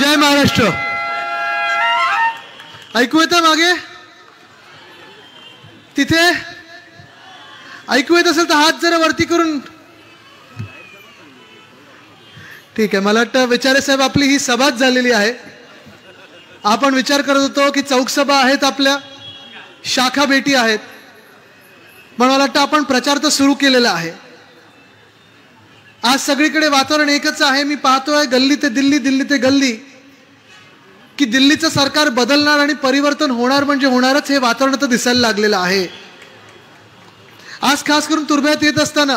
जय महाराष्ट्र. ऐकू येतं मागे? तिथे ऐकू येत असेल तर हात जरा वरती करून. ठीक आहे. मला वाटतं विचारे साहेब आपली ही सभाच झालेली आहे. आपण विचार करत होतो की चौक सभा आहेत, आपल्या शाखा भेटी आहेत, पण मला वाटतं आपण प्रचार तर सुरू केलेला आहे. आज सगळीकडे वातावरण एकच आहे. मी पाहतोय गल्ली ते दिल्ली, दिल्ली ते गल्ली, की दिल्लीचं सरकार बदलणार आणि परिवर्तन होणार म्हणजे होणारच, हे वातावरण तर दिसायला लागलेलं आहे. आज खास करून तुर्भ्यात येत असताना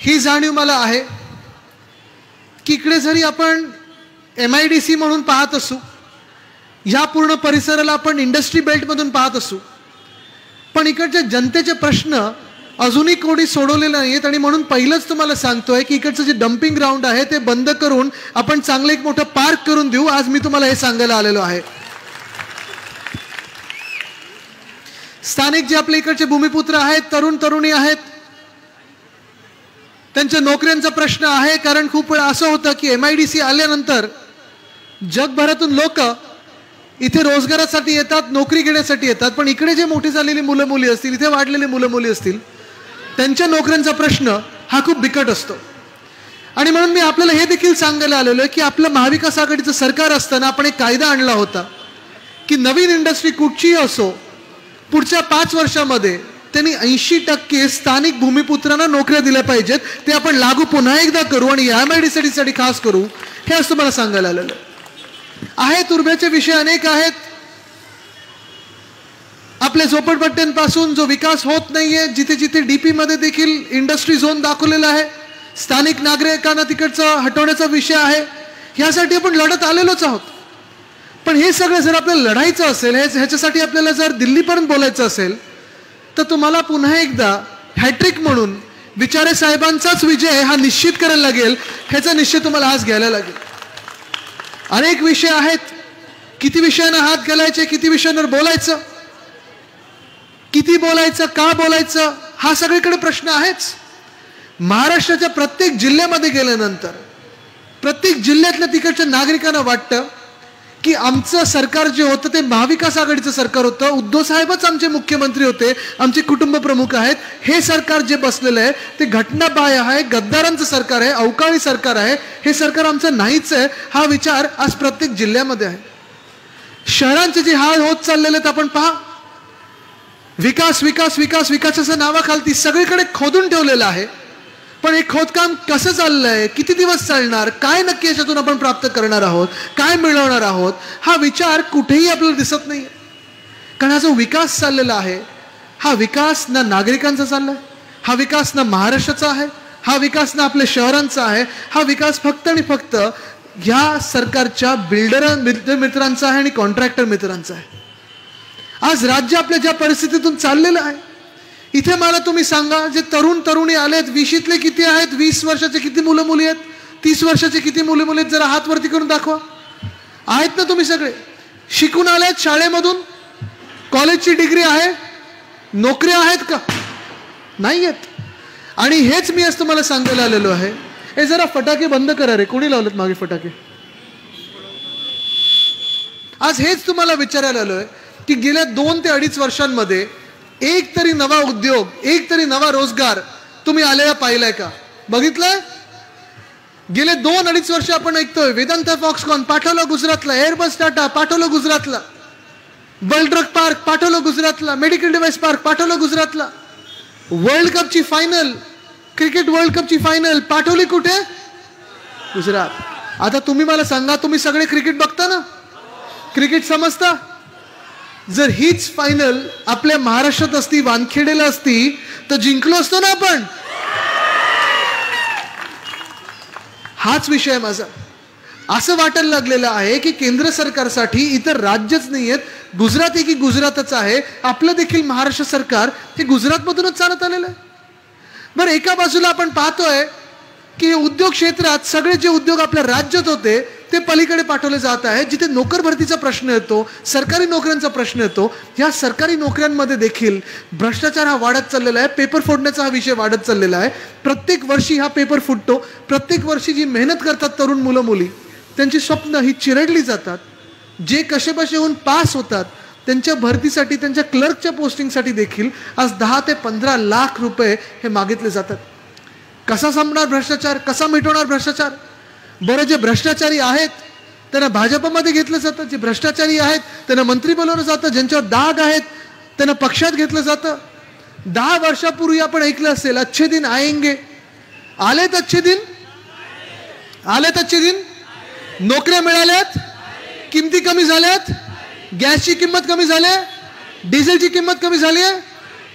ही जाणीव मला आहे की इकडे जरी आपण MIDC म्हणून पाहत असू, या पूर्ण परिसराला आपण इंडस्ट्री बेल्ट मधून पाहत असू, पण इकडच्या जनतेचे प्रश्न अजूनही कोणी सोडवलेले नाहीत. आणि म्हणून पहिलंच तुम्हाला सांगतोय की इकडचं जे डम्पिंग ग्राउंड आहे ते बंद करून आपण चांगलं एक मोठं पार्क करून देऊ. आज मी तुम्हाला हे सांगायला आलेलो आहे. स्थानिक जे आपल्या इकडचे भूमिपुत्र आहेत, तरुण तरुणी आहेत, त्यांच्या नोकऱ्यांचा प्रश्न आहे. कारण खूप वेळा असं होतं की MIDC आल्यानंतर जगभरातून लोक इथे रोजगारासाठी येतात, नोकरी घेण्यासाठी येतात, पण इकडे जे मोठी झालेली मुलं मुली असतील, इथे वाढलेली मुलं मुली असतील, त्यांच्या नोकऱ्यांचा प्रश्न हा खूप बिकट असतो. आणि म्हणून मी आपल्याला हे देखील सांगायला आलेलो आहे की आपलं महाविकास आघाडीचं सरकार असताना आपण एक कायदा आणला होता की नवीन इंडस्ट्री कुठचीही असो, पुढच्या 5 वर्षामध्ये त्यांनी 80% स्थानिक भूमिपुत्रांना नोकऱ्या दिल्या पाहिजेत. ते आपण लागू पुन्हा एकदा करू आणि MIDC साठी खास करू, हे असं मला सांगायला आलेलं आहे. तुर्भ्याचे विषय अनेक आहेत. आपल्या झोपडपट्ट्यांपासून जो विकास होत नाहीये, जिथे जिथे DP मध्ये देखील इंडस्ट्री झोन दाखवलेला आहे, स्थानिक नागरिकांना तिकडचा हटवण्याचा विषय आहे. ह्यासाठी आपण लढत आलेलोच आहोत. पण हे सगळं जर आपल्याला लढायचं असेल, ह्याच्यासाठी आपल्याला जर दिल्लीपर्यंत बोलायचं असेल, तर तुम्हाला पुन्हा एकदा हॅट्रिक म्हणून विचारे साहेबांचाच विजय हा निश्चित करायला लागेल. ह्याचा निश्चय तुम्हाला आज घ्यायला लागेल. अनेक विषय आहेत. किती विषयांना हात घालायचे, किती विषयांवर बोलायचं, किती बोलायचं, का बोलायचं, हा सगळीकडे प्रश्न आहेच. महाराष्ट्राच्या प्रत्येक जिल्ह्यामध्ये गेल्यानंतर प्रत्येक जिल्ह्यातल्या तिकडच्या नागरिकांना वाटतं की आमचं सरकार जे होतं ते महाविकास आघाडीचं सरकार होतं, उद्धव साहेबच आमचे मुख्यमंत्री होते, आमचे कुटुंब प्रमुख आहेत. हे सरकार जे बसलेलं आहे ते घटनाबाह्य आहे, गद्दारांचं सरकार आहे, अवकाळी सरकार आहे, हे सरकार आमचं नाहीच आहे. हा विचार आज प्रत्येक जिल्ह्यामध्ये आहे. शहरांचे जे हाल होत चाललेले आहेत आपण पहा. विकास विकास विकास विकासाच्या नावाखाली सगळीकडे खोदून ठेवलेलं आहे. पण हे खोदकाम कसं चाललंय, किती दिवस चालणार, काय नक्की याच्यातून आपण प्राप्त करणार आहोत, काय मिळवणार आहोत, हा विचार कुठेही आपल्याला दिसत नाही. कारण हा जो विकास चाललेला आहे, हा विकास ना नागरिकांचा चाललाय, हा विकास ना महाराष्ट्राचा आहे, हा विकास ना आपल्या शहरांचा आहे, हा विकास फक्त आणि फक्त ह्या सरकारच्या बिल्डर मित्रांचा आहे आणि कॉन्ट्रॅक्टर मित्रांचा आहे. आज राज्य आपल्या ज्या परिस्थितीतून चाललेलं आहे, इथे मला तुम्ही सांगा, जे तरुण तरुणी आलेत, 20शीतले किती आहेत, 20 वर्षाचे किती मुलं मुली आहेत, 30 वर्षाचे किती मुलं मुली आहेत, जरा हात वरती करून दाखवा. आहेत ना तुम्ही सगळे? शिकून आलेत शाळेमधून, कॉलेजची डिग्री आहे, नोकऱ्या आहेत का? नाही आहेत. आणि हेच मी आज तुम्हाला सांगायला आलेलो आहे. हे जरा फटाके बंद करा रे. कोणी लावलेत मागे फटाके? आज हेच तुम्हाला विचारायला आलोय की गेल्या 2 ते 2.5 वर्षांमध्ये एक तरी नवा उद्योग, एक तरी नवा रोजगार तुम्ही आलेला पाहिलाय का? बघितलंय? गेले 2-2.5 वर्ष आपण ऐकतोय वेदांता फॉक्सकॉन पाठवलं गुजरातला, एअरबस टाटा पाठवलं गुजरातला, बल्ड्रग पार्क पाठवलं गुजरातला, मेडिकल डिव्हाइस पार्क पाठवलं गुजरातला, वर्ल्ड कपची फायनल, क्रिकेट वर्ल्ड कपची फायनल पाठवली कुठे? गुजरात. आता तुम्ही मला सांगा, तुम्ही सगळे क्रिकेट बघता ना, क्रिकेट समजता? जर हीच फायनल आपल्या महाराष्ट्रात असती, वानखेडेला असती, तर जिंकलो असतो ना आपण. हाच विषय माझा. असं वाटायला लागलेलं आहे की केंद्र सरकारसाठी इतर राज्यच नाहीयेत, गुजरात ही की गुजरातच आहे. आपलं देखील महाराष्ट्र सरकार हे गुजरातमधूनच चालत आलेलं आहे. बरं, एका बाजूला आपण पाहतोय की उद्योग क्षेत्रात सगळे जे उद्योग आपल्या राज्यात होते ते पलीकडे पाठवले जात आहे. जिथे नोकर भरतीचा प्रश्न येतो, सरकारी नोकऱ्यांचा प्रश्न येतो, ह्या सरकारी नोकऱ्यांमध्ये देखील भ्रष्टाचार हा वाढत चाललेला आहे. पेपर फोडण्याचा हा विषय वाढत चाललेला आहे. प्रत्येक वर्षी हा पेपर फुटतो. प्रत्येक वर्षी जी मेहनत करतात तरुण मुलं मुली, त्यांची स्वप्न ही चिरडली जातात. जे कसेबसे होऊन पास होतात त्यांच्या भरतीसाठी, त्यांच्या क्लर्कच्या पोस्टिंगसाठी देखील आज 10 ते 15 लाख रुपये हे मागितले जातात. कसा संपणार भ्रष्टाचार? कसा मिटवणार भ्रष्टाचार? बरं, जे भ्रष्टाचारी आहेत त्यांना भाजपमध्ये घेतलं जातं, जे भ्रष्टाचारी आहेत त्यांना मंत्री बोलवलं जातं, ज्यांच्यावर दाग आहेत त्यांना पक्षात घेतलं जातं. 10 वर्षापूर्वी आपण ऐकलं असेल, अच्छे दिन आएंगे. आलेत अच्छे दिन? आलेत अच्छे दिन? नोकऱ्या मिळाल्यात, किमती कमी झाल्यात, गॅसची किंमत कमी झाली आहे, डिझेलची किंमत कमी झाली आहे,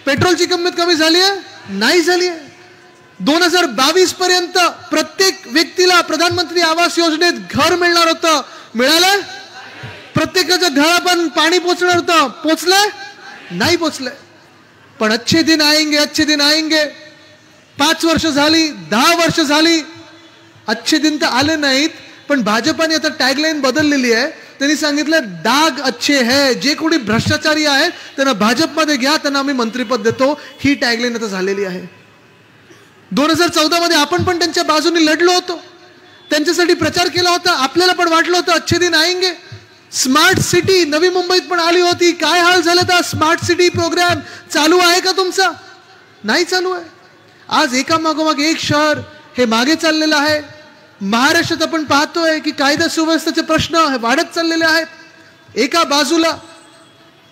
पेट्रोलची किंमत कमी झाली आहे? नाही झाली आहे. 2022 पर्यंत प्रत्येक व्यक्तीला प्रधानमंत्री आवास योजनेत घर मिळणार होतं, मिळालं? प्रत्येकाच्या घरापर्यंत पाणी पोचणार होतं, पोचलंय? नाही पोचलंय. पण अच्छे दिन आएंगे, अच्छे दिन आएंगे. 5 वर्ष झाली, 10 वर्ष झाली, अच्छे दिन तर आले नाहीत. पण भाजपाने आता टॅगलाईन बदललेली आहे. त्यांनी सांगितलं दाग अच्छे है. जे कोणी भ्रष्टाचारी आहेत त्यांना भाजपमध्ये घ्या, त्यांना आम्ही मंत्रिपद देतो. ही टॅगलाईन आता झालेली आहे. 2014 मध्ये आपण पण त्यांच्या बाजूने लढलो होतो, त्यांच्यासाठी प्रचार केला होता. आपल्याला पण वाटलं होतं अच्छे दिन आएंगे. स्मार्ट सिटी नवी मुंबईत पण आली होती. काय हाल झाला था? स्मार्ट सिटी प्रोग्राम चालू आहे का तुमचा? नाही चालू आहे. आज एकामागोमाग एक शहर हे मागे चाललेलं आहे. महाराष्ट्रात आपण पाहतोय की कायदा सुव्यवस्थेचे प्रश्न वाढत चाललेले आहेत. एका बाजूला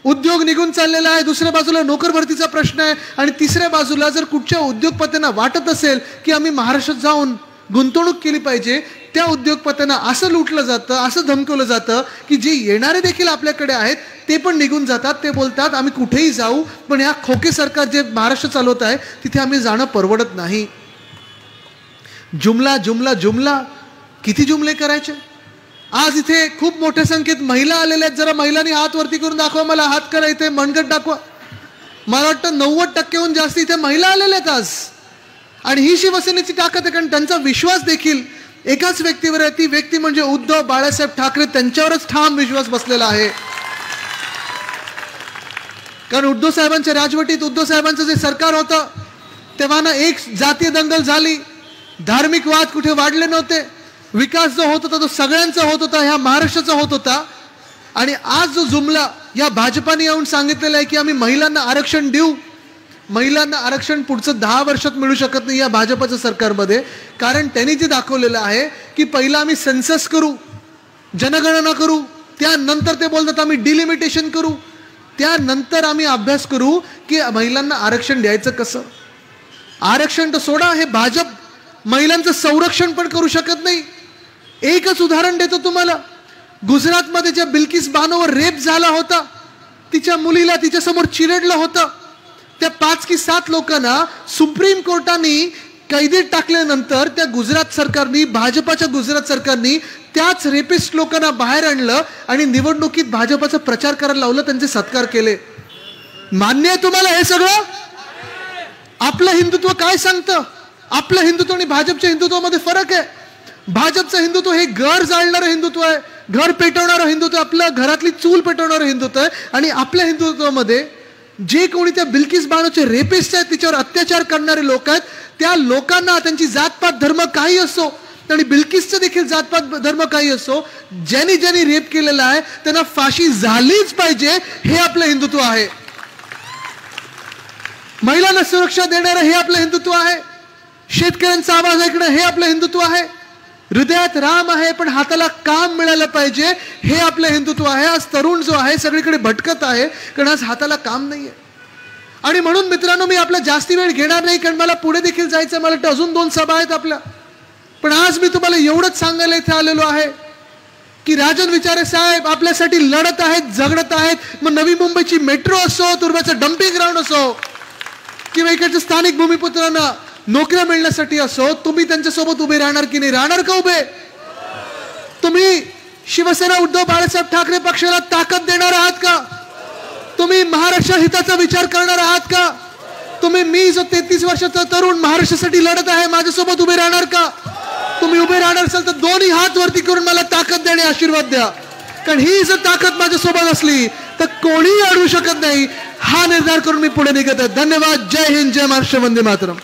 उद्योग निघून चाललेला आहे, दुसऱ्या बाजूला नोकर भरतीचा प्रश्न आहे, आणि तिसऱ्या बाजूला जर कुठच्या उद्योगपत्यांना वाटत असेल की आम्ही महाराष्ट्रात जाऊन गुंतवणूक केली पाहिजे, त्या उद्योगपत्यांना असं लुटलं जातं, असं धमकवलं जातं की जे येणारे देखील आपल्याकडे आहेत ते पण निघून जातात. ते बोलतात आम्ही कुठेही जाऊ, पण या खोके सरकार जे महाराष्ट्र चालवत आहे तिथे आम्ही जाणं परवडत नाही. जुमला जुमला जुमला, किती जुमले करायचे? आज इथे खूप मोठ्या संख्येत महिला आलेल्या आहेत. जरा महिलांनी हात वरती करून दाखवा, मला हात करा, इथे मनगट दाखवा. मला वाटतं 90% जास्त इथे महिला आलेल्या आहेत आज. आणि ही शिवसेनेची ताकद आहे, कारण त्यांचा विश्वास देखील एकाच व्यक्तीवर आहे. ती व्यक्ती म्हणजे उद्धव बाळासाहेब ठाकरे. त्यांच्यावरच ठाम विश्वास बसलेला आहे. कारण उद्धव साहेबांच्या राजवटीत, उद्धव साहेबांचं जे सरकार होतं तेव्हा ना एक जातीय दंगल झाली, धार्मिक वाद कुठे वाढले नव्हते. विकास जो होत होता तो सगळ्यांचा होत होता, ह्या महाराष्ट्राचा होत होता. आणि आज जो जुमला या भाजपाने येऊन सांगितलेलं आहे की आम्ही महिलांना आरक्षण देऊ, महिलांना आरक्षण पुढचं 10 वर्षात मिळू शकत नाही या भाजपाच्या सरकारमध्ये. कारण त्यांनी जे दाखवलेलं आहे की पहिला आम्ही सेन्सस करू, जनगणना करू, त्यानंतर ते बोलतात आम्ही डिलिमिटेशन करू, त्यानंतर आम्ही अभ्यास करू की महिलांना आरक्षण द्यायचं कसं. आरक्षण तर सोडा, हे भाजप महिलांचं संरक्षण पण करू शकत नाही. एकच उदाहरण देतो तुम्हाला. गुजरातमध्ये ज्या बिल्किस बानोवर रेप झाला होता, तिच्या मुलीला तिच्यासमोर चिरडलं होतं, त्या 5 की 7 लोकांना सुप्रीम कोर्टाने कैदेत टाकल्यानंतर त्या गुजरात सरकारनी, भाजपाच्या गुजरात सरकारनी त्याच रेपिस्ट लोकांना बाहेर आणलं आणि निवडणुकीत भाजपाचा प्रचार करायला लावलं, त्यांचे सत्कार केले. मान्य आहे तुम्हाला हे सगळं? आपलं हिंदुत्व काय सांगतं? आपलं हिंदुत्व आणि भाजपच्या हिंदुत्वामध्ये फरक आहे. भाजपचं हिंदुत्व हे घर जाळणारं हिंदुत्व आहे, घर पेटवणारं हिंदुत्व, आपल्या घरातली चूल पेटवणारं हिंदुत्व आहे. आणि आपल्या हिंदुत्वामध्ये जे कोणी त्या बिल्किस बानोचे रेपिस्ट आहेत, तिच्यावर अत्याचार करणारे लोक आहेत, त्या लोकांना त्यांची जातपात धर्म काही असो, आणि बिल्किसचं देखील जातपात धर्म काही असो, ज्यांनी ज्यांनी रेप केलेला आहे त्यांना फाशी झालीच पाहिजे, हे आपलं हिंदुत्व आहे. महिलांना सुरक्षा देणारं हे आपलं हिंदुत्व आहे. शेतकऱ्यांचा आवाज ऐकणं हे आपलं हिंदुत्व आहे. हृदयात राम आहे पण हाताला काम मिळालं पाहिजे, हे आपलं हिंदुत्व आहे. आज तरुण जो आहे सगळीकडे भटकत आहे कारण आज हाताला काम नाहीये. आणि म्हणून मित्रांनो, मी आपला जास्ती वेळ घेणार नाही, कारण मला पुढे देखील जायचं. मला वाटतं अजून 2 सभा आहेत आपल्या. पण आज मी तुम्हाला एवढंच सांगायला इथे आलेलो आहे की राजन विचारे साहेब आपल्यासाठी लढत आहेत, झगडत आहेत. मग नवी मुंबईची मेट्रो असो, तुर्भ्याचं डम्पिंग ग्राउंड असो, किंवा इकडच्या स्थानिक भूमिपुत्रांना नोकऱ्या मिळण्यासाठी असो, तुम्ही त्यांच्यासोबत उभे राहणार की नाही? राहणार का उभे? तुम्ही शिवसेना उद्धव बाळासाहेब ठाकरे पक्षाला ताकद देणार आहात का? तुम्ही महाराष्ट्र हिताचा विचार करणार आहात का? तुम्ही, मी जो 33 वर्षाचा तरुण महाराष्ट्रासाठी लढत आहे, माझ्यासोबत उभे राहणार का? तुम्ही उभे राहणार असाल तर दोन्ही हात वरती करून मला ताकद देणे, आशीर्वाद द्या. कारण ही जर ताकद माझ्यासोबत असली तर कोणीही अडवू शकत नाही. हा निर्धार करून मी पुढे निघत आहे. धन्यवाद. जय हिंद, जय महाराष्ट्र, वंदे मातरम.